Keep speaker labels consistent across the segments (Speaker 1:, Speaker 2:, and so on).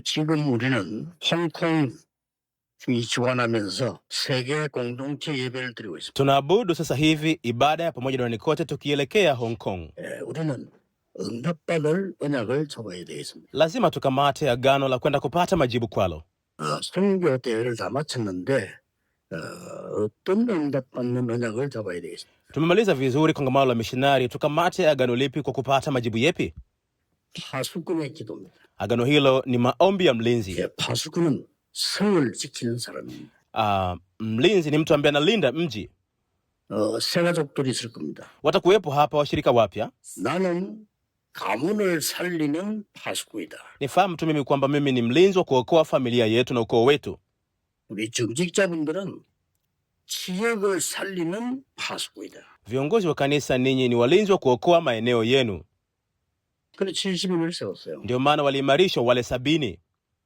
Speaker 1: 지금 우리는 홍콩이 주관하면서 세계 공동체 예배를 드리고 있습니다.
Speaker 2: Tunaabudu sasa hivi ibada ya pamoja duniani kote tukielekea Hong Kong.
Speaker 1: 우리는 응답받을 언약을 잡아야 되겠습니다.
Speaker 2: Lazima tukamate agano la kwenda kupata majibu kwalo.
Speaker 1: 선교 대회를 다 마쳤는데 어떤 응답받는 언약을 잡아야 되겠습니다.
Speaker 2: Tumemaliza vizuri kongamano la missionari, tukamate agano lipi kwa kupata majibu yepi?
Speaker 1: 파수꾼의 기도입니다.
Speaker 2: Agano hilo ni maombi ya mlinzi.
Speaker 1: 파수꾼은 성을 지키는 사람입니다.
Speaker 2: Mlinzi ni mtu ambaye analinda mji.
Speaker 1: 새 가족들이 있을 겁니다.
Speaker 2: Watakuwepo hapa washirika wapya.
Speaker 1: 나는 가문을 살리는 파수꾼이다.
Speaker 2: Nifahamu tu mimi kwamba mimi ni mlinzi wa kuokoa familia yetu na ukoo wetu.
Speaker 1: 우리 정직자분들은 지역을 살리는 파수꾼이다.
Speaker 2: Viongozi wa kanisa, ninyi ni walinzi wa kuokoa maeneo yenu.
Speaker 1: 그래 70인을 세웠어요.
Speaker 2: Ndio maana waliimarishwa wale 70.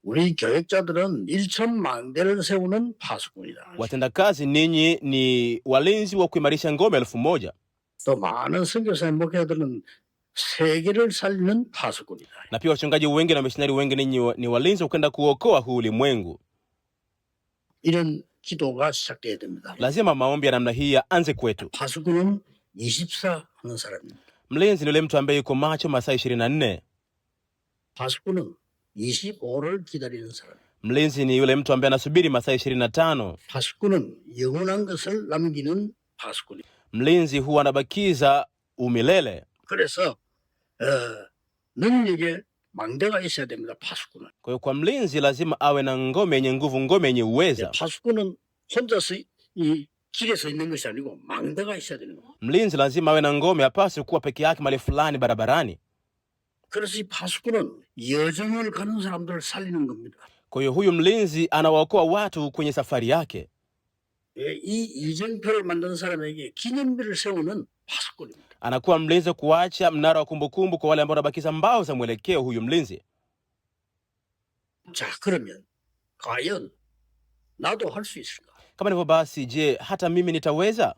Speaker 1: 우리 교역자들은 1,000만 대를 세우는 파수꾼이다.
Speaker 2: Watendakazi, ninyi ni walinzi wa kuimarisha ngome 1000.
Speaker 1: 또 많은 선교사 목회자들은 세계를 살리는 파수꾼이다.
Speaker 2: Na pia wachungaji wengi na missionari wengi, ninyi ni walinzi wa kwenda kuokoa huu ulimwengu.
Speaker 1: 이런 기도가 시작돼야 됩니다.
Speaker 2: Lazima maombi ya namna hii yaanze kwetu.
Speaker 1: 파수꾼은 24 하는 사람입니다.
Speaker 2: Mlinzi ni yule mtu ambaye yuko macho masaa 24.
Speaker 1: 파수꾼은 25를 기다리는 사람.
Speaker 2: Mlinzi ni yule mtu ambaye anasubiri masaa 25.
Speaker 1: 파수꾼은 영원한 것을 남기는 파수꾼이.
Speaker 2: Mlinzi huwa anabakiza umilele.
Speaker 1: 그래서 능력에 망대가 있어야 됩니다. 파수꾼은.
Speaker 2: Kwa hiyo kwa mlinzi lazima awe na ngome yenye nguvu, ngome yenye uweza.
Speaker 1: 파수꾼은 혼자서 이 길에서 있는 것이 아니고 망대가 있어야 되는 거예요.
Speaker 2: Mlinzi lazima awe na ngome, hapaswi kuwa peke yake mahali fulani barabarani.
Speaker 1: 그래서 이 파수꾼은 여정을 가는 사람들을 살리는 겁니다.
Speaker 2: Kwa hiyo huyu mlinzi anawaokoa watu kwenye safari yake.
Speaker 1: 이 이정표를 만든 사람에게 기념비를 세우는 파수꾼입니다.
Speaker 2: Anakuwa mlinzi kuacha mnara wa kumbukumbu kwa wale ambao wanabakiza mbao za mwelekeo huyu mlinzi.
Speaker 1: 자, 그러면 과연 나도 할 수 있을까?
Speaker 2: Kama ndivyo basi, je, hata mimi nitaweza?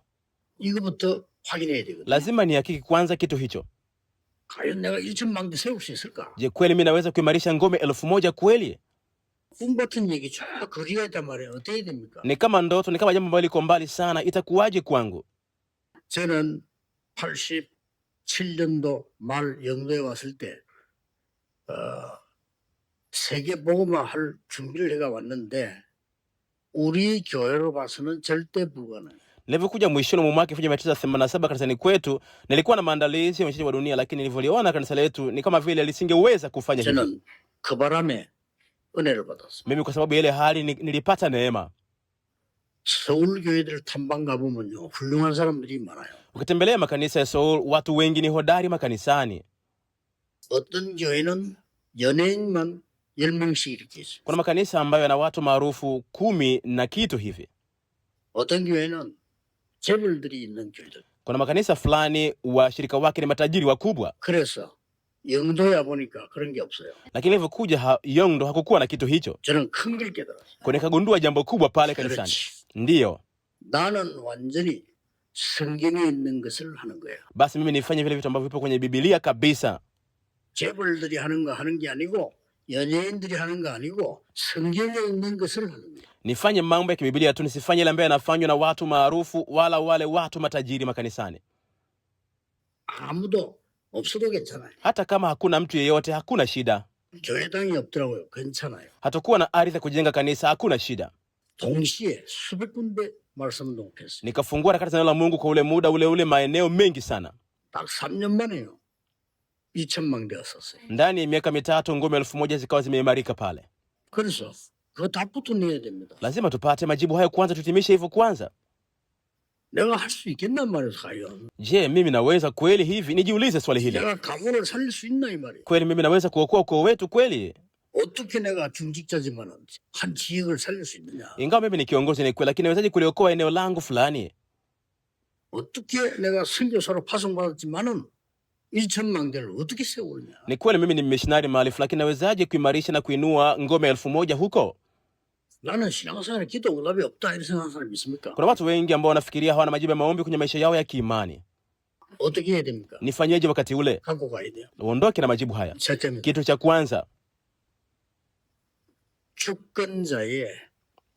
Speaker 1: 이거부터 확인해야 되거든요.
Speaker 2: Lazima nihakiki kwanza kitu hicho.
Speaker 1: 과연 내가 1,000만 대 세울 수 있을까?
Speaker 2: Je, kweli mimi naweza kuimarisha ngome 1000 kweli?
Speaker 1: 꿈 같은 얘기 저 거리가 있단 말이에요. 어떻게 됩니까?
Speaker 2: Ni kama ndoto, ni kama jambo ambalo liko mbali sana. Itakuwaje kwangu?
Speaker 1: 저는 87년도 말 영도에 왔을 때 세계 복음화 할 준비를 해가 왔는데 우리 교회로 봐서는 절대 불가능.
Speaker 2: Nilivyokuja mwishoni mwa mwaka 1987 kanisani kwetu, nilikuwa na maandalizi ya mchezo wa dunia, lakini nilivyoliona kanisa letu ni kama vile lisingeweza kufanya hivyo.
Speaker 1: 저는 그 바람에 은혜를 받았어요.
Speaker 2: Mimi kwa sababu ya ile hali nilipata neema.
Speaker 1: 서울 교회들 탐방 가보면요, 훌륭한 사람들이 많아요.
Speaker 2: Ukitembelea makanisa ya Seoul, watu wengi ni hodari makanisani.
Speaker 1: 어떤 교회는 연예인만 10명씩 이렇게 있어요.
Speaker 2: Kuna makanisa ambayo yana watu maarufu 10 na kitu hivi.
Speaker 1: 어떤 교회는 재벌들이 있는 교회들.
Speaker 2: Kuna makanisa fulani washirika wake ni matajiri wakubwa.
Speaker 1: 그래서 영도에 보니까 그런 게 없어요.
Speaker 2: Lakini nilivyokuja Yongdo hakukuwa na kitu hicho.
Speaker 1: 저는 큰 걸 깨달았어요.
Speaker 2: Kwa nikagundua jambo kubwa pale kanisani. Ndiyo.
Speaker 1: 나는 완전히 성경에 있는 것을 하는 거예요.
Speaker 2: Basi mimi nifanye vile vitu ambavyo vipo kwenye Biblia kabisa.
Speaker 1: 재벌들이 하는 거 하는 게 아니고 연예인들이 하는 거 아니고 성경에 있는 것을 하는 거예요.
Speaker 2: Nifanye mambo ya kibiblia tu, nisifanye ile ambayo yanafanywa na watu maarufu wala wale watu matajiri makanisani.
Speaker 1: 아무도 없어도 괜찮아요.
Speaker 2: Hata kama hakuna mtu yeyote, hakuna shida.
Speaker 1: 교회당이 없더라고요. 괜찮아요.
Speaker 2: Hatakuwa na ardhi kujenga kanisa, hakuna shida.
Speaker 1: 동시에 수백 군데 말씀 동패했어요.
Speaker 2: Nikafungua harakati za neno la Mungu kwa ule muda ule maeneo mengi sana.
Speaker 1: 딱 3년 만에요. 2,000만 대가 썼어요.
Speaker 2: Ndani ya miaka 3 ngome 1000 zikawa zimeimarika pale.
Speaker 1: 그래서 그거 답부터 내야 됩니다.
Speaker 2: Lazima tupate majibu hayo kwanza, tutimishe hivyo kwanza.
Speaker 1: 내가 할 수 있겠단 말이에요, 과연.
Speaker 2: Je, mimi naweza kweli hivi? Nijiulize swali hili.
Speaker 1: 내가 가문을 살릴 수 있나 이 말이에요.
Speaker 2: Kweli mimi naweza kuokoa ukoo wetu kweli?
Speaker 1: 어떻게 내가 중직자지만 한 지역을 살릴 수 있느냐?
Speaker 2: Ingawa mimi ni kiongozi ni kweli, lakini nawezaje kuliokoa eneo langu fulani?
Speaker 1: 어떻게 내가 선교사로 파송받았지만은 1,000만 대를 어떻게 세우느냐?
Speaker 2: Ni kweli mimi ni missionary mahali fulani, lakini nawezaje kuimarisha na kuinua ngome 1000 huko?
Speaker 1: 나는 신앙생활에 기도 응답이 없다 이런 생각하는 사람이 있습니까?
Speaker 2: Kuna watu wengi ambao wanafikiria hawana majibu ya maombi kwenye maisha yao ya kiimani.
Speaker 1: 어떻게 해야 됩니까?
Speaker 2: Nifanyeje wakati ule?
Speaker 1: 갖고 가야 돼요.
Speaker 2: Uondoke na majibu haya.
Speaker 1: 첫째입니다.
Speaker 2: Kitu cha kwanza,
Speaker 1: 주권자의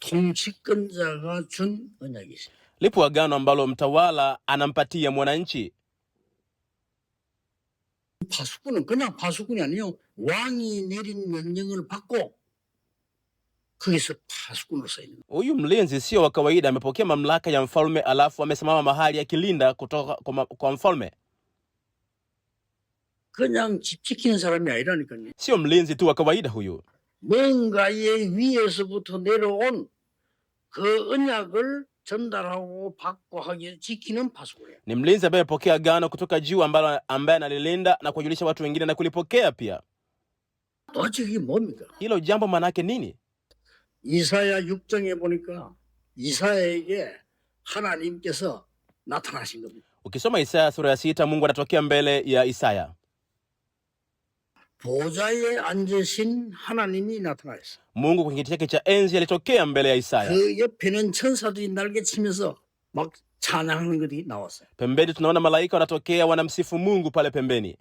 Speaker 1: 통치권자가 준 언약이 있어요.
Speaker 2: Lipo agano ambalo mtawala anampatia mwananchi.
Speaker 1: 파수꾼은 그냥 파수꾼이 아니요. 왕이 내린 명령을 받고 거기서 파수꾼으로 서 있는.
Speaker 2: Huyu mlinzi sio wa kawaida, amepokea mamlaka ya mfalme alafu amesimama mahali akilinda kutoka kwa mfalme.
Speaker 1: 그냥 집 지키는 사람이 아니라니까요.
Speaker 2: Sio mlinzi tu wa kawaida huyu.
Speaker 1: 뭔가의 위에서부터 내려온 그 언약을 전달하고 받고 하기 지키는 파수꾼이에요.
Speaker 2: Ni mlinzi ambaye amepokea agano kutoka juu ambaye analilinda na kuwajulisha watu wengine na kulipokea pia.
Speaker 1: 도대체 이게 뭡니까?
Speaker 2: Hilo jambo maana yake nini?
Speaker 1: 이사야 6장에 보니까 이사야에게 하나님께서 나타나신 겁니다.
Speaker 2: Ukisoma Isaya sura ya 6, Mungu anatokea mbele ya Isaya.
Speaker 1: 보좌에 앉으신 하나님이 나타나셨어요.
Speaker 2: Mungu kwenye kiti chake cha enzi alitokea mbele ya Isaya.
Speaker 1: 그 옆에는 천사들이 날개치면서 막 찬양하는 것이 나왔어요.
Speaker 2: Pembeni tunaona malaika wanatokea wanamsifu Mungu pale pembeni.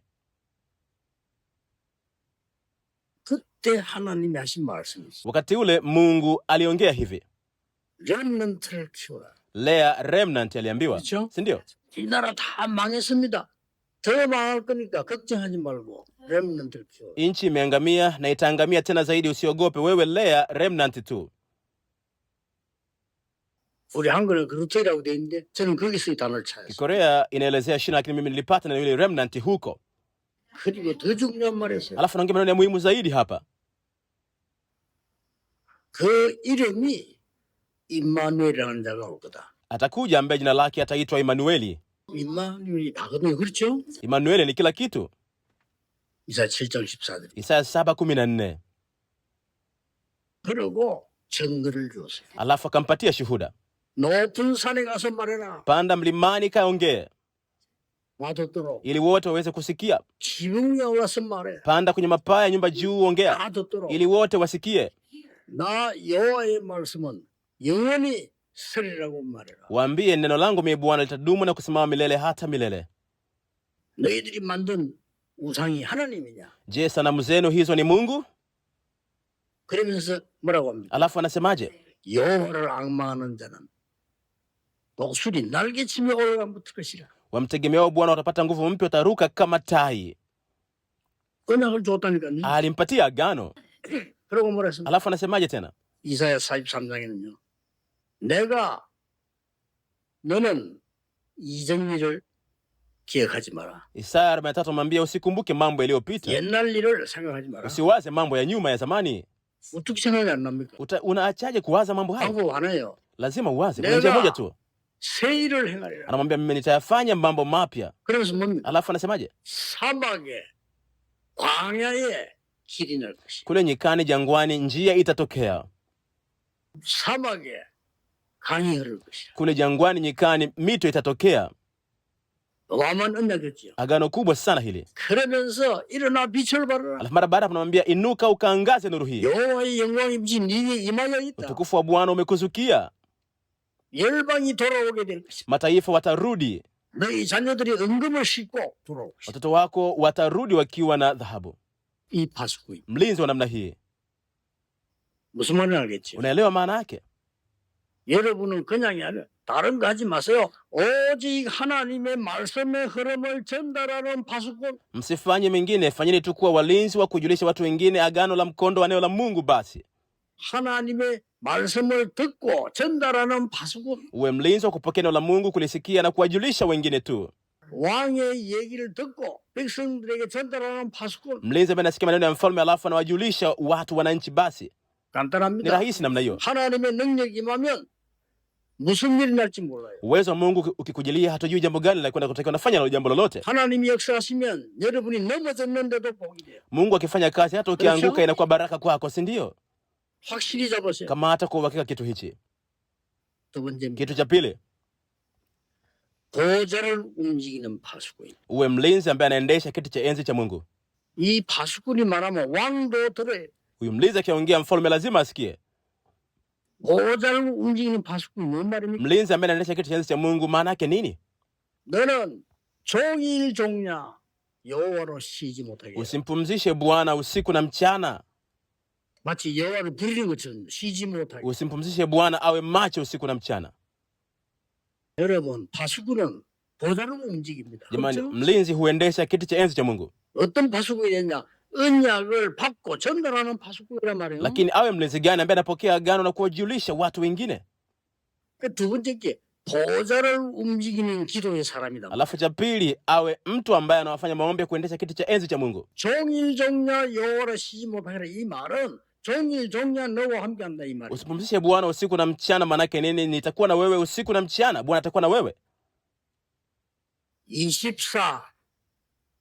Speaker 1: 그때 하나님이 하신 말씀이 있어요.
Speaker 2: Wakati ule Mungu aliongea hivi.
Speaker 1: 렘넌트를 키워라.
Speaker 2: Lea remnant aliambiwa.
Speaker 1: 그렇죠?
Speaker 2: Si ndio?
Speaker 1: 이 나라 다 망했습니다. 더 망할 거니까 걱정하지 말고 렘넌트를 키워라.
Speaker 2: Nchi imeangamia na itaangamia tena zaidi, usiogope wewe, lea remnant tu.
Speaker 1: 우리 한글은 그렇다라고 돼 있는데 저는 거기서 이 단어를 찾았어요.
Speaker 2: Kikorea inaelezea shina, lakini mimi nilipata na yule remnant huko.
Speaker 1: 그리고 더 중요한 말이었어요.
Speaker 2: Alafu naongea maneno ya muhimu zaidi hapa.
Speaker 1: 그 이름이 임마누엘이라는 자가 올 거다.
Speaker 2: Atakuja ambaye jina lake ataitwa Immanueli.
Speaker 1: 임마누엘이 다거든요. 그렇죠?
Speaker 2: Immanueli ni kila kitu.
Speaker 1: 이사야 7장 14절.
Speaker 2: Isaya 7:14.
Speaker 1: 그러고 증거를 주었어요.
Speaker 2: Alafu akampatia shuhuda.
Speaker 1: 높은 산에 가서 말해라.
Speaker 2: Panda mlimani kaongee
Speaker 1: 와듣도록.
Speaker 2: ili wote waweze kusikia.
Speaker 1: 지붕 위에 올라서 말해.
Speaker 2: Panda kwenye mapaa ya nyumba juu ongea
Speaker 1: 다 듣도록.
Speaker 2: ili wote wasikie.
Speaker 1: 나 여호와의 말씀은 영원히 서리라고 말해라.
Speaker 2: Waambie neno langu mimi Bwana litadumu na kusimama milele hata milele.
Speaker 1: 너희들이 만든 우상이 하나님이냐?
Speaker 2: Je, sanamu zenu hizo ni Mungu?
Speaker 1: 그러면서 뭐라고 합니까?
Speaker 2: Alafu anasemaje?
Speaker 1: 여호와를 앙망하는 자는 독수리 날개치며 올라가 붙을 것이라.
Speaker 2: Wamtegemeao Bwana watapata nguvu mpya, wataruka kama tai.
Speaker 1: 언약을 줬다니까요.
Speaker 2: Alimpatia agano.
Speaker 1: 그러고 뭐라 했습니까?
Speaker 2: Alafu anasemaje tena?
Speaker 1: 이사야 43장에는요. 내가 너는 이전일을 기억하지 마라.
Speaker 2: Isaya 43 mwambia usikumbuke mambo yaliyopita.
Speaker 1: 옛날 일을 생각하지 마라.
Speaker 2: Usiwaze mambo ya nyuma ya zamani.
Speaker 1: 어떻게 생각이 안 납니까?
Speaker 2: Unaachaje kuwaza mambo hayo?
Speaker 1: 하고 안 해요.
Speaker 2: Lazima uwaze kwa njia moja tu.
Speaker 1: 새 일을 행하리라.
Speaker 2: Anamwambia mimi nitayafanya mambo mapya.
Speaker 1: 그러면서 뭡니까?
Speaker 2: Alafu anasemaje?
Speaker 1: 사막에 광야에 길이 날 것이야.
Speaker 2: Kule nyikani, jangwani, njia itatokea.
Speaker 1: 사막에 강이 흐를 것이야.
Speaker 2: Kule jangwani, nyikani, mito itatokea.
Speaker 1: 어마어마한 언약이었지요.
Speaker 2: Agano kubwa sana hili.
Speaker 1: 그러면서 일어나 빛을 발하라.
Speaker 2: Alafu mara baada anamwambia inuka ukaangaze nuru hii.
Speaker 1: 여호와의 영광이 네게 임하여 있다.
Speaker 2: Utukufu wa Bwana umekuzukia.
Speaker 1: 열방이 돌아오게 될 것이다.
Speaker 2: Mataifa watarudi.
Speaker 1: 너희 자녀들이 은금을 싣고 돌아올 것이다.
Speaker 2: Watoto wako watarudi wakiwa na dhahabu.
Speaker 1: 이 파수꾼.
Speaker 2: Mlinzi wa namna hii.
Speaker 1: 무슨 말인지 알겠죠?
Speaker 2: Unaelewa maana yake?
Speaker 1: 여러분은 그냥이 아니라 다른 거 하지 마세요. 오직 하나님의 말씀의 흐름을 전달하는 파수꾼.
Speaker 2: Msifanye mengine, fanyeni tu kuwa walinzi wa kujulisha watu wengine agano la mkondo wa neno la Mungu basi.
Speaker 1: 하나님의 말씀을 듣고 전달하는 파수꾼.
Speaker 2: Uwe mlinzi wa kupokea neno la Mungu, kulisikia na kuwajulisha wengine tu.
Speaker 1: 왕의 얘기를 듣고 백성들에게 전달하는 파수꾼.
Speaker 2: Mlinzi ambaye anasikia maneno ya mfalme alafu anawajulisha watu, wananchi basi. Ni
Speaker 1: 간단합니다.
Speaker 2: rahisi namna hiyo.
Speaker 1: 하나님의 능력이 임하면 무슨 일이 날지 몰라요.
Speaker 2: Uwezo wa Mungu ukikujilia, hatujui jambo gani la kwenda kutakiwa nafanya jambo lolote.
Speaker 1: 하나님이 역사하시면 여러분이 넘어졌는데도 복이 돼요.
Speaker 2: Mungu akifanya kazi, hata ukianguka inakuwa baraka kwako, si ndio?
Speaker 1: 확실히 잡으세요.
Speaker 2: Kama hata kwa uhakika kitu hichi.
Speaker 1: 두 번째입니다.
Speaker 2: Kitu cha pili,
Speaker 1: 보좌를 움직이는 파수꾼.
Speaker 2: uwe mlinzi ambaye anaendesha kiti cha enzi cha Mungu.
Speaker 1: 이 파수꾼이 말하면 왕도 들어요.
Speaker 2: Huyu mlinzi akiongea, mfalme lazima asikie.
Speaker 1: 보좌를 움직이는 파수꾼이 뭔 말입니까?
Speaker 2: Mlinzi ambaye anaendesha kiti cha enzi cha Mungu maana yake nini?
Speaker 1: 너는 종일 종냐 여호와로 쉬지 못하게.
Speaker 2: Usimpumzishe Bwana usiku na mchana.
Speaker 1: 마치 여호와를 부리는 것처럼 쉬지 못하게.
Speaker 2: Usimpumzishe Bwana awe macho usiku na mchana.
Speaker 1: 여러분, 파수꾼은 보좌를 움직입니다.
Speaker 2: Jamani,
Speaker 1: 그렇죠?
Speaker 2: mlinzi huendesha kiti cha enzi cha Mungu,
Speaker 1: 어떤 파수꾼이 됐냐? 언약을 받고 전달하는 파수꾼이란 말이에요.
Speaker 2: lakini awe mlinzi gani ambaye anapokea agano na kuwajulisha watu wengine?
Speaker 1: 두 번째 게 보좌를 움직이는 기도의 사람이다.
Speaker 2: Alafu cha pili, awe mtu ambaye anawafanya maombi ya kuendesha kiti cha enzi cha Mungu.
Speaker 1: 종일종야 여호와를 쉬지 못하라, 이 말은 종일종야 너와 함께한다, 이 말이에요.
Speaker 2: Usipumzishe Bwana usiku na mchana, manake nini? Nitakuwa na wewe usiku na mchana, Bwana atakuwa na wewe.
Speaker 1: 24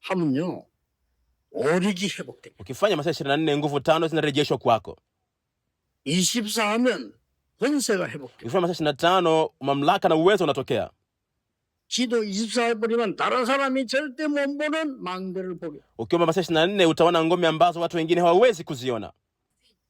Speaker 1: 하면요, 오력이 회복됩니다.
Speaker 2: Ukifanya masaa 24, nguvu 5 zinarejeshwa kwako.
Speaker 1: 24 하면 권세가 회복됩니다.
Speaker 2: Ukifanya masaa 25, mamlaka na uwezo unatokea.
Speaker 1: 기도 24 해버리면 다른 사람이 절대 못 보는 망대를 보게.
Speaker 2: Ukiomba masaa 24 utaona ngome ambazo watu wengine hawawezi kuziona.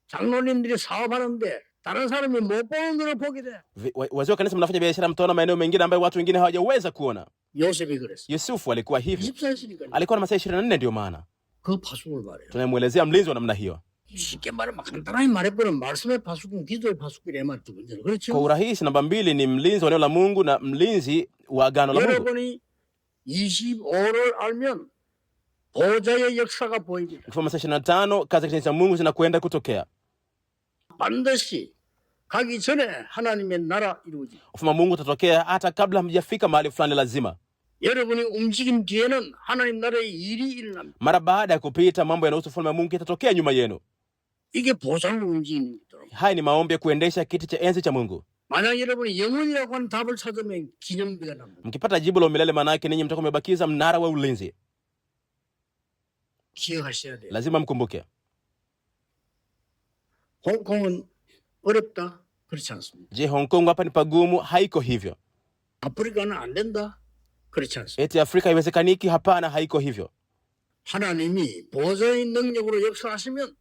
Speaker 1: 장로님들이 사업하는데 다른 사람이 못 보는 걸 보게 돼.
Speaker 2: Wazee wa kanisa mnafanya biashara, mtaona maeneo mengine ambayo watu wengine hawajaweza kuona.
Speaker 1: 요셉이 그랬어.
Speaker 2: Yusufu alikuwa hivyo,
Speaker 1: 24 했으니까.
Speaker 2: alikuwa na masaa 24. Ndio maana
Speaker 1: 그 파수꾼을 말해요.
Speaker 2: tunamuelezea mlinzi wa namna hiyo.
Speaker 1: 쉽게 말하면 간단하게 말해보면 말씀의 파수꾼, 기도의 파수꾼이 말 두 번째로. 그렇죠?
Speaker 2: Kwa urahisi, namba 2 ni mlinzi wa neno la Mungu na mlinzi wa agano la Mungu.
Speaker 1: 여러분이 25를 알면 보좌의 역사가 보입니다.
Speaker 2: Ukifanya masaa 25, kazi za kanisa Mungu zinakwenda kutokea.
Speaker 1: 반드시 가기 전에 하나님의 나라 이루어지.
Speaker 2: Ufalme wa Mungu utatokea hata kabla hamjafika mahali fulani. Lazima
Speaker 1: 여러분이 움직인 뒤에는 하나님 나라의 일이 일어납니다.
Speaker 2: mara baada ya kupita mambo yanayohusu ufalme wa Mungu yatatokea nyuma yenu.
Speaker 1: 이게 보좌를 움직이는 거죠.
Speaker 2: Haya ni maombi ya kuendesha kiti cha enzi cha Mungu.
Speaker 1: 만약 여러분이 영혼이라고 하는 답을 찾으면 기념비가 납니다.
Speaker 2: Mkipata jibu la umilele, manake ninyi mtakuwa mmebakiza mnara wa ulinzi.
Speaker 1: 기억하셔야 돼요.
Speaker 2: Lazima mkumbuke.
Speaker 1: 홍콩은 어렵다? 그렇지 않습니다.
Speaker 2: Je, Hong Kong hapa ni pagumu? Haiko hivyo.
Speaker 1: 아프리카는 안 된다? 그렇지 않습니다.
Speaker 2: Eti Afrika haiwezekaniki? Hapana, haiko hivyo.
Speaker 1: 하나님이 보좌의 능력으로 역사하시면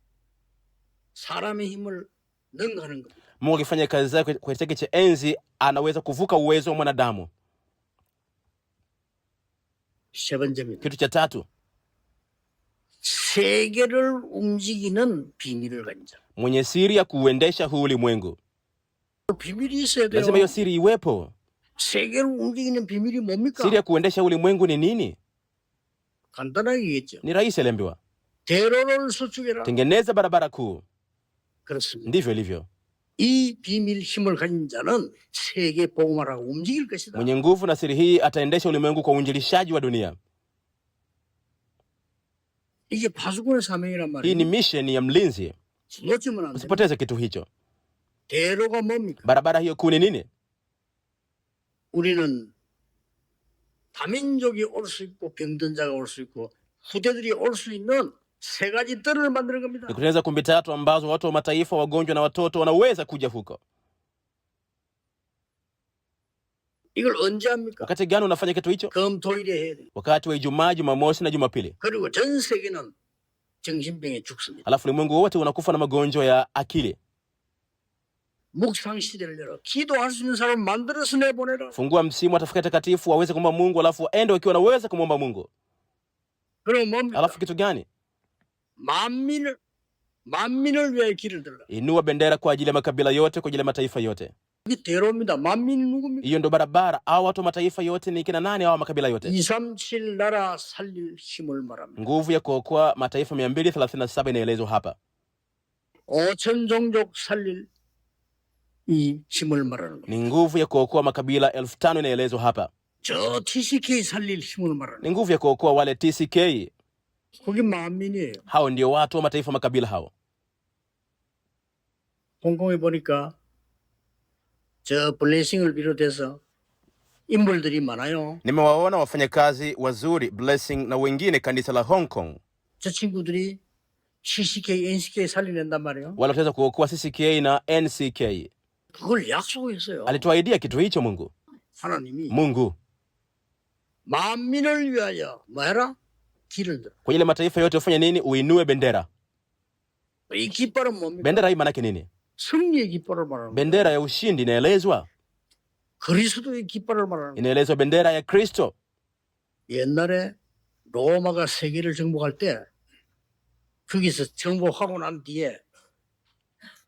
Speaker 1: 사람의 힘을 능가하는 겁니다.
Speaker 2: Mungu akifanya kazi zake kwa kiti cha enzi, anaweza kuvuka uwezo wa mwanadamu.
Speaker 1: 세 번째입니다.
Speaker 2: Kitu cha tatu,
Speaker 1: 세계를 움직이는 비밀을 가진 자.
Speaker 2: mwenye siri ya kuuendesha huu ulimwengu.
Speaker 1: 비밀이 있어야 돼요.
Speaker 2: Lazima hiyo siri iwepo.
Speaker 1: 세계를 움직이는 비밀이 뭡니까?
Speaker 2: Siri ya kuendesha ulimwengu ni nini?
Speaker 1: 간단하게 얘기했죠.
Speaker 2: Ni rahisi, aliambiwa
Speaker 1: 대로를 수축해라.
Speaker 2: tengeneza barabara kuu.
Speaker 1: 그렇습니다.
Speaker 2: Ndivyo ilivyo.
Speaker 1: 이 비밀 힘을 가진 자는 세계 복음화라고 움직일 것이다.
Speaker 2: Mwenye nguvu na siri hii ataendesha ulimwengu kwa uinjilishaji wa dunia.
Speaker 1: 이게 파수꾼의 사명이란
Speaker 2: Hii
Speaker 1: 말이에요.
Speaker 2: ni mission ya mlinzi.
Speaker 1: 놓치면 안 됩니다.
Speaker 2: Usipoteze kitu hicho.
Speaker 1: 대로가 뭡니까?
Speaker 2: Barabara hiyo kuu ni nini?
Speaker 1: 우리는 다민족이 올 수 있고 병든 자가 올 수 있고 후대들이 올 수 있는 세 가지 뜰을 만드는 겁니다.
Speaker 2: Ni kutengeneza kumbi 3 ambazo watu wa mataifa, wagonjwa na watoto wanaweza kuja huko.
Speaker 1: 이걸 언제 합니까?
Speaker 2: Wakati gani unafanya kitu hicho?
Speaker 1: 금토일에 해야 돼요.
Speaker 2: Wakati wa Ijumaa, Jumamosi na Jumapili.
Speaker 1: 그리고 전 세계는 정신병에 죽습니다.
Speaker 2: Alafu ulimwengu wote unakufa na magonjwa ya akili.
Speaker 1: 묵상 시대를 열어 기도할 수 있는 사람 만들어서 내보내라.
Speaker 2: Fungua msimu wa tafakari takatifu, waweze kumwomba Mungu, alafu waende wakiwa wanaweza kumwomba Mungu.
Speaker 1: 그럼 뭡니까?
Speaker 2: Alafu kitu gani?
Speaker 1: 만민을 위해 길을 들라.
Speaker 2: Inua bendera kwa ajili ya makabila yote, kwa ajili ya mataifa yote.
Speaker 1: 이게 대로입니다. 만민이 누굽니까?
Speaker 2: Hiyo ndio barabara. Hao watu wa mataifa yote ni kina nani? Hao makabila yote.
Speaker 1: 237 나라 살릴 힘을 말합니다.
Speaker 2: Nguvu ya kuokoa mataifa 237 inaelezwa hapa.
Speaker 1: 5,000 종족 살릴 이 힘을 말하는 겁니다.
Speaker 2: Ni nguvu ya kuokoa makabila 5,000 inaelezwa hapa.
Speaker 1: 저 TCK 살릴 힘을 말하는
Speaker 2: Ni nguvu ya kuokoa wale TCK.
Speaker 1: 그게 만민이에요.
Speaker 2: Hao ndio watu wa mataifa makabila hao.
Speaker 1: 홍콩에 보니까 저 블레싱을 비롯해서 인물들이 많아요.
Speaker 2: Nimewaona wafanyakazi wazuri, Blessing na wengine kanisa la Hong Kong.
Speaker 1: 저 친구들이 CCK, NCK 살려낸단 말이에요.
Speaker 2: Wale wataweza kuokoa CCK na NCK.
Speaker 1: 그걸 약속했어요.
Speaker 2: Alituahidia kitu hicho Mungu.
Speaker 1: 하나님이
Speaker 2: Mungu
Speaker 1: 만민을 위하여 뭐해라? 길을 들어.
Speaker 2: kwa ile mataifa yote ufanye nini? Uinue bendera.
Speaker 1: 이 깃발은 뭡니까?
Speaker 2: Bendera hii maana yake nini?
Speaker 1: 승리의 깃발을 말하는 거예요.
Speaker 2: Bendera ya ushindi inaelezwa.
Speaker 1: 그리스도의 깃발을 말하는 거예요.
Speaker 2: Inaelezwa bendera ya Kristo.
Speaker 1: 옛날에 로마가 세계를 정복할 때 거기서 정복하고 난 뒤에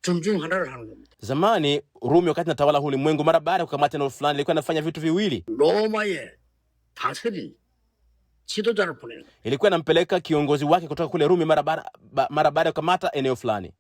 Speaker 1: 둘 중 하나를 하는 겁니다.
Speaker 2: Zamani Rumi wakati natawala ulimwengu, mara baada ya kukamata eneo fulani, ilikuwa inafanya vitu viwili.
Speaker 1: 로마에 다스린 지도자를 보내는 거예요.
Speaker 2: Ilikuwa inampeleka kiongozi wake kutoka kule Rumi mara baada ya kukamata eneo fulani.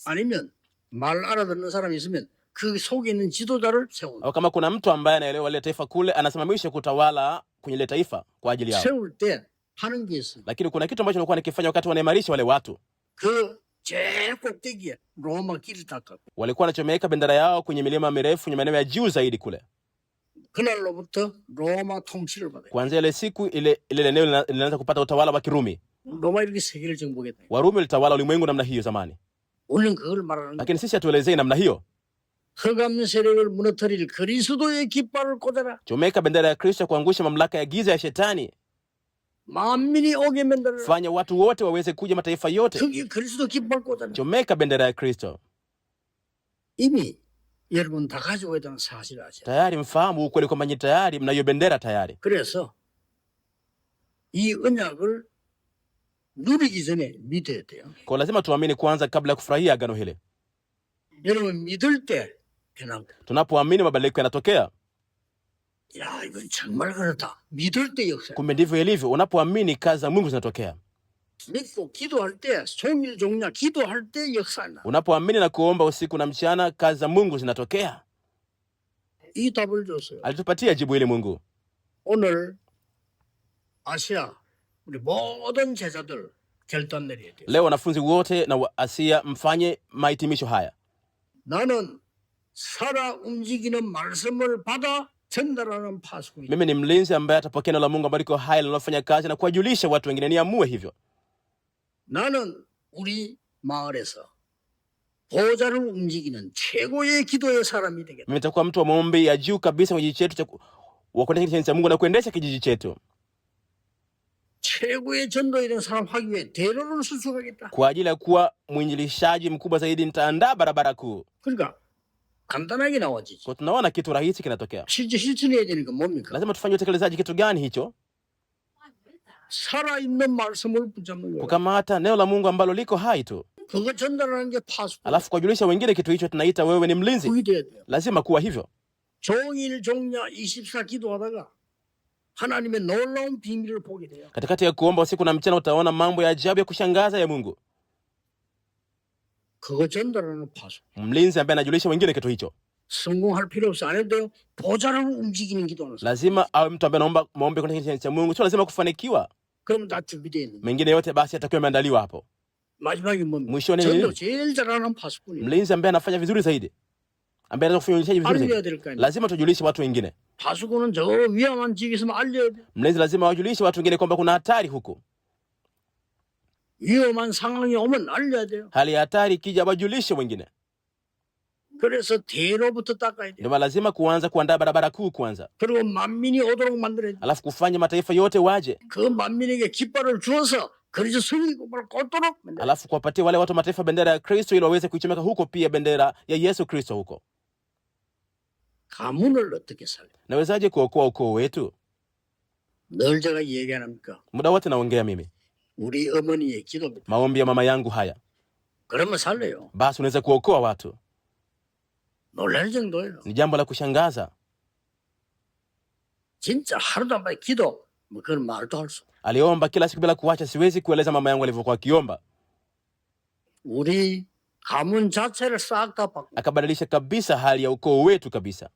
Speaker 1: 아니면 말 알아듣는 사람이 있으면 그 속에 있는 지도자를 세우는
Speaker 2: Au kama kuna mtu ambaye anaelewa ile taifa kule, anasimamisha kutawala kwenye ile taifa kwa ajili yao.
Speaker 1: 세울 때 하는 게 있어요.
Speaker 2: Lakini kuna kitu ambacho walikuwa nikifanya wakati wanaimarisha wale watu.
Speaker 1: 그 제일 꼭대기에 로마 길을 닦았고
Speaker 2: Walikuwa wanachomeka bendera yao kwenye milima mirefu, kwenye maeneo ya juu zaidi kule.
Speaker 1: 그날로부터 로마 통치를 받아요.
Speaker 2: Kuanzia ile siku ile eneo linaanza kupata utawala wa Kirumi.
Speaker 1: 로마 이렇게 세계를 정복했다.
Speaker 2: Warumi walitawala ulimwengu namna hiyo zamani.
Speaker 1: 우리는 그걸 말하는 거예요.
Speaker 2: Lakini sisi hatuelezei namna hiyo.
Speaker 1: 흑암 세력을 무너뜨릴 그리스도의 깃발을 꽂아라.
Speaker 2: Chomeka bendera ya Kristo kuangusha mamlaka ya giza ya shetani.
Speaker 1: 만민이 오게 만들어라.
Speaker 2: Fanya watu wote waweze kuja, mataifa yote.
Speaker 1: 그게 그리스도 깃발 꽂아라.
Speaker 2: Chomeka bendera ya Kristo.
Speaker 1: 이미 여러분 다 가지고 있다는 사실을 아세요.
Speaker 2: Tayari mfahamu ukweli kwamba nyinyi tayari mna hiyo bendera tayari.
Speaker 1: 그래서 이 언약을 누리기 전에 믿어야 돼요.
Speaker 2: Kwa lazima tuamini kwanza kabla ya kufurahia agano hili.
Speaker 1: 여러분 믿을 때 변합니다.
Speaker 2: Tunapoamini mabadiliko yanatokea.
Speaker 1: 야, 이건 정말 그렇다. 믿을 때 역사.
Speaker 2: Kumbe ndivyo ilivyo, unapoamini kazi za Mungu zinatokea.
Speaker 1: 믿고 기도할 때 종일 종냐 기도할 때 역사나.
Speaker 2: Unapoamini na kuomba usiku na mchana, kazi za Mungu zinatokea.
Speaker 1: 이 답을 줬어요.
Speaker 2: Alitupatia jibu hili Mungu.
Speaker 1: 오늘 아시아 우리 모든 제자들 결단 내려야 돼요.
Speaker 2: Leo wanafunzi wote na Asia mfanye mahitimisho haya.
Speaker 1: 나는 살아 움직이는 말씀을 받아 전달하는 파수꾼이다.
Speaker 2: Mimi ni mlinzi ambaye atapokea neno la Mungu ambalo liko hai linalofanya kazi na kuwajulisha watu wengine. Niamue hivyo.
Speaker 1: 나는 우리 마을에서 보좌를 움직이는 최고의 기도의 사람이 되겠다.
Speaker 2: Mimi nitakuwa mtu wa maombi ya juu kabisa kwenye kijiji chetu wa kuendesha kijiji cha Mungu na kuendesha kijiji chetu.
Speaker 1: 최고의 전도에 대한 사람 하기 위해 대로를 수축하겠다.
Speaker 2: Kwa ajili ya kuwa mwinjilishaji mkubwa zaidi nitaandaa barabara kuu.
Speaker 1: 그러니까 간단하게 나와지지.
Speaker 2: Kwa tunaona kitu rahisi kinatokea.
Speaker 1: 실제 실천해야 되는 건 뭡니까?
Speaker 2: Lazima tufanye utekelezaji. Kitu gani hicho?
Speaker 1: 살아있는 말씀을 붙잡는 거예요.
Speaker 2: Kukamata neno la Mungu ambalo liko hai tu.
Speaker 1: 그거 전달하는 게 파수꾼.
Speaker 2: Alafu kuwajulisha wengine kitu hicho tunaita wewe ni mlinzi.
Speaker 1: 그게 돼야 돼요.
Speaker 2: Lazima kuwa hivyo.
Speaker 1: 종일 종야 24 기도하다가 하나님의 놀라운 비밀을 보게 돼요.
Speaker 2: Katikati ya kuomba usiku na mchana utaona mambo ya ajabu ya kushangaza ya Mungu.
Speaker 1: 그거 전달하는 파수꾼.
Speaker 2: Mlinzi ambaye anajulisha wengine kitu hicho.
Speaker 1: 성공할 필요 없어. 안 해도 돼요. 보좌를 움직이는 기도하는 사람.
Speaker 2: Lazima awe mtu ambaye anaomba maombi kwenye kijiji cha Mungu. Sio lazima kufanikiwa.
Speaker 1: 그럼 다 준비되어 있는.
Speaker 2: Mengine yote basi atakuwa ameandaliwa hapo.
Speaker 1: 마지막에 뭡니까?
Speaker 2: Mwishoni
Speaker 1: 전도
Speaker 2: nini?
Speaker 1: 제일 잘하는 파수꾼이에요.
Speaker 2: Mlinzi ambaye anafanya vizuri zaidi. Ambaye anaweza kufanya ulishaji vizuri
Speaker 1: 알려야
Speaker 2: zaidi.
Speaker 1: 될 거 아니에요.
Speaker 2: Lazima tujulishe watu wengine.
Speaker 1: 파수꾼은 저 위험한 지역에 있으면 알려야 돼.
Speaker 2: Mlinzi lazima wajulishe watu wengine kwamba kuna hatari huko.
Speaker 1: 위험한 상황이 오면 알려야 돼요.
Speaker 2: Hali ya hatari ikija wajulishe wengine.
Speaker 1: 그래서 대로부터 닦아야 돼요.
Speaker 2: Ndio lazima kuanza kuandaa barabara kuu kwanza.
Speaker 1: 그리고 만민이 오도록 만들어야 돼요.
Speaker 2: Alafu kufanya mataifa yote waje.
Speaker 1: 그 만민에게 깃발을 주어서 그리스도 승리 깃발을 꽂도록 만들어야 돼요.
Speaker 2: Alafu kuwapatia wale watu mataifa bendera ya Kristo ili waweze kuichomeka huko pia bendera ya Yesu Kristo huko.
Speaker 1: 가문을 어떻게 살려?
Speaker 2: Nawezaje kuokoa ukoo wetu?
Speaker 1: 늘 제가 얘기 안 합니까?
Speaker 2: Muda wote naongea mimi.
Speaker 1: 우리 어머니의 기도입니다.
Speaker 2: Maombi ya mama yangu haya.
Speaker 1: 그러면 살려요.
Speaker 2: Basi unaweza kuokoa watu.
Speaker 1: 놀랄 정도예요.
Speaker 2: Ni jambo la kushangaza.
Speaker 1: 진짜 하루도 안 빠져 기도 뭐 그런 말도 할 수.
Speaker 2: Aliomba kila siku bila kuacha. Siwezi kueleza mama yangu alivyokuwa akiomba.
Speaker 1: 우리 가문 자체를 싹 다 바꾸고
Speaker 2: Akabadilisha kabisa hali ya ukoo wetu kabisa.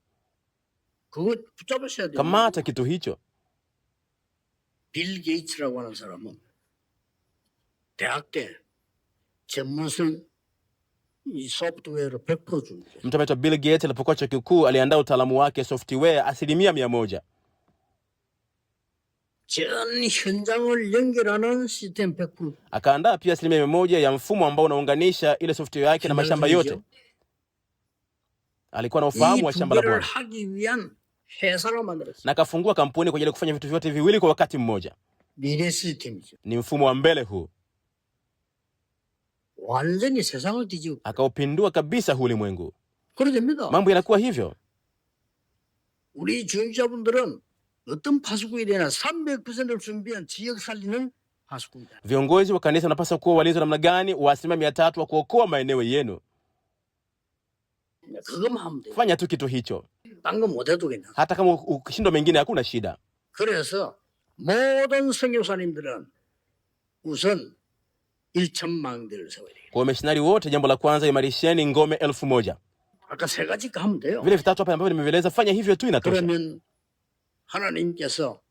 Speaker 1: 그거 붙잡으셔야 돼요.
Speaker 2: Kamata kitu hicho.
Speaker 1: 빌 게이츠라고 하는 사람은 대학 때 전문성 이 소프트웨어를 100% 줍니다.
Speaker 2: Mtu anaitwa Bill Gates alipokuwa chuo kikuu aliandaa utaalamu wake software 100%.
Speaker 1: 전 현장을 연결하는 시스템 100%.
Speaker 2: Akaandaa pia 100% ya mfumo ambao unaunganisha ile software yake na mashamba yote. Alikuwa na ufahamu wa shamba la
Speaker 1: 이를
Speaker 2: Bwana.
Speaker 1: 하기 위한 회사를 만들었어요.
Speaker 2: Na akafungua kampuni kwa ajili ya kufanya vitu vyote viwili kwa wakati mmoja.
Speaker 1: 미래 시스템이죠.
Speaker 2: Ni mfumo wa mbele huu.
Speaker 1: 완전히 세상을 뒤집어.
Speaker 2: Akaupindua kabisa huu ulimwengu.
Speaker 1: 그러됩니다.
Speaker 2: Mambo yanakuwa hivyo.
Speaker 1: 우리 주임자분들은 어떤 파수꾼이 되나 300%를 준비한 지역 살리는 파수꾼이다.
Speaker 2: Viongozi wa kanisa wanapaswa kuwa walinzi namna gani wa 300% wa kuokoa maeneo yenu.
Speaker 1: 그것만 하면 돼요.
Speaker 2: Fanya tu kitu hicho,
Speaker 1: 딴 거 못해도 괜찮아.
Speaker 2: hata kama ukishindwa mengine hakuna shida.
Speaker 1: 그래서 모든 선교사님들은 우선 1,000망대를 세워야 돼요.
Speaker 2: Kwa wamishinari wote, jambo la kwanza, imarisheni ngome 1000.
Speaker 1: 아까 세 가지 하면 돼요.
Speaker 2: Vile vitatu hapa ambavyo nimevieleza, fanya hivyo tu inatosha.
Speaker 1: 그러면 하나님께서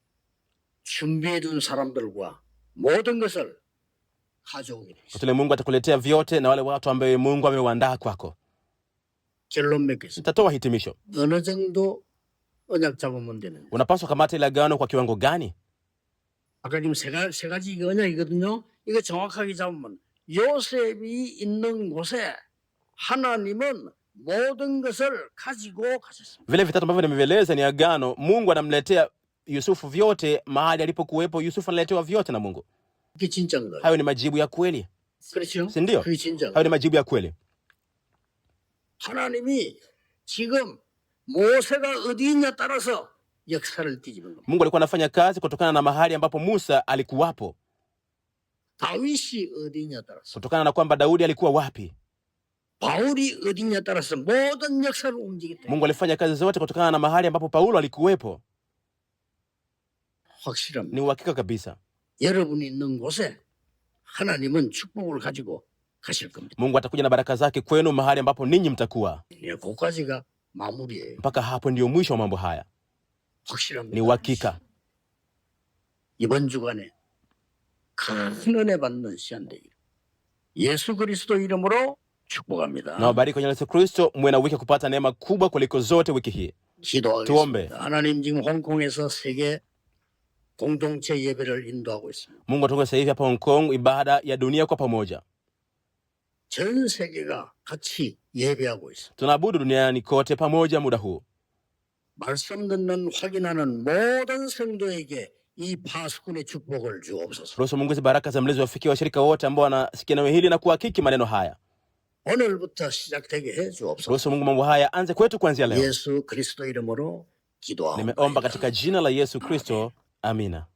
Speaker 1: 준비해둔 사람들과 모든 것을 가져오게 되죠.
Speaker 2: Tule Mungu atakuletea vyote na wale watu ambao Mungu amewaandaa kwako.
Speaker 1: 결론 맺겠습니다.
Speaker 2: Nitatoa hitimisho.
Speaker 1: 어느 정도 언약 잡으면 되는?
Speaker 2: Unapaswa kamata ile agano kwa kiwango gani?
Speaker 1: 아까 지금 세 가지 이게 언약이거든요. 이거 정확하게 잡으면 요셉이 있는 곳에 하나님은 모든 것을 가지고 가셨습니다.
Speaker 2: Vile vitatu ambavyo nimevieleza ni agano. Mungu anamletea Yusufu vyote, mahali alipokuwepo Yusufu analetewa vyote na Mungu.
Speaker 1: 그게 진짜인 거예요.
Speaker 2: Hayo ni majibu ya kweli.
Speaker 1: 그렇죠?
Speaker 2: Si ndio?
Speaker 1: 그게 진짜.
Speaker 2: Hayo ni majibu ya kweli.
Speaker 1: 하나님이 지금 모세가 어디 있냐 따라서 역사를 뒤집은 겁니다.
Speaker 2: Mungu alikuwa anafanya kazi kutokana na mahali ambapo Musa alikuwapo,
Speaker 1: 다윗이 어디 있냐 따라서,
Speaker 2: kutokana na kwamba Daudi alikuwa wapi.
Speaker 1: 바울이 어디 있냐 따라서 모든 역사를 움직였다.
Speaker 2: Mungu alifanya kazi zote kutokana na mahali ambapo Paulo alikuwepo.
Speaker 1: 확실합니다.
Speaker 2: Ni uhakika kabisa.
Speaker 1: 여러분이 있는 곳에 하나님은 축복을 가지고 가실 겁니다.
Speaker 2: Mungu atakuja na baraka zake kwenu mahali ambapo ninyi mtakuwa.
Speaker 1: 예, 거기까지가 마무리예요.
Speaker 2: Mpaka hapo ndio mwisho wa mambo haya.
Speaker 1: 확실합니다.
Speaker 2: Ni uhakika.
Speaker 1: 이번 주간에 큰 은혜 받는 시간 되기를 예수 그리스도 이름으로 축복합니다.
Speaker 2: Na wabariki kwenye Yesu Kristo, muwe na wiki kupata neema kubwa kuliko zote wiki hii.
Speaker 1: 기도하겠습니다.
Speaker 2: tuombe.
Speaker 1: 하나님 지금 홍콩에서 세계 공동체 예배를 인도하고 있습니다.
Speaker 2: Mungu atuko sasa hivi hapa Hong Kong ibada ya dunia kwa pamoja.
Speaker 1: 전 세계가 같이 예배하고 있습니다.
Speaker 2: Tunaabudu duniani kote pamoja muda huu.
Speaker 1: 말씀 듣는 확인하는 모든 성도에게 이 파수꾼의 축복을 주옵소서.
Speaker 2: Ruhusu Mungu hizi baraka za mlezi wafikie washirika wote ambao wanasikia neno hili na kuhakiki maneno haya.
Speaker 1: 오늘부터 시작되게 해 주옵소서.
Speaker 2: Ruhusu Mungu mambo haya anze kwetu kuanzia leo.
Speaker 1: 예수 그리스도 이름으로 기도하옵나이다.
Speaker 2: Nimeomba katika jina la Yesu Kristo. Amina.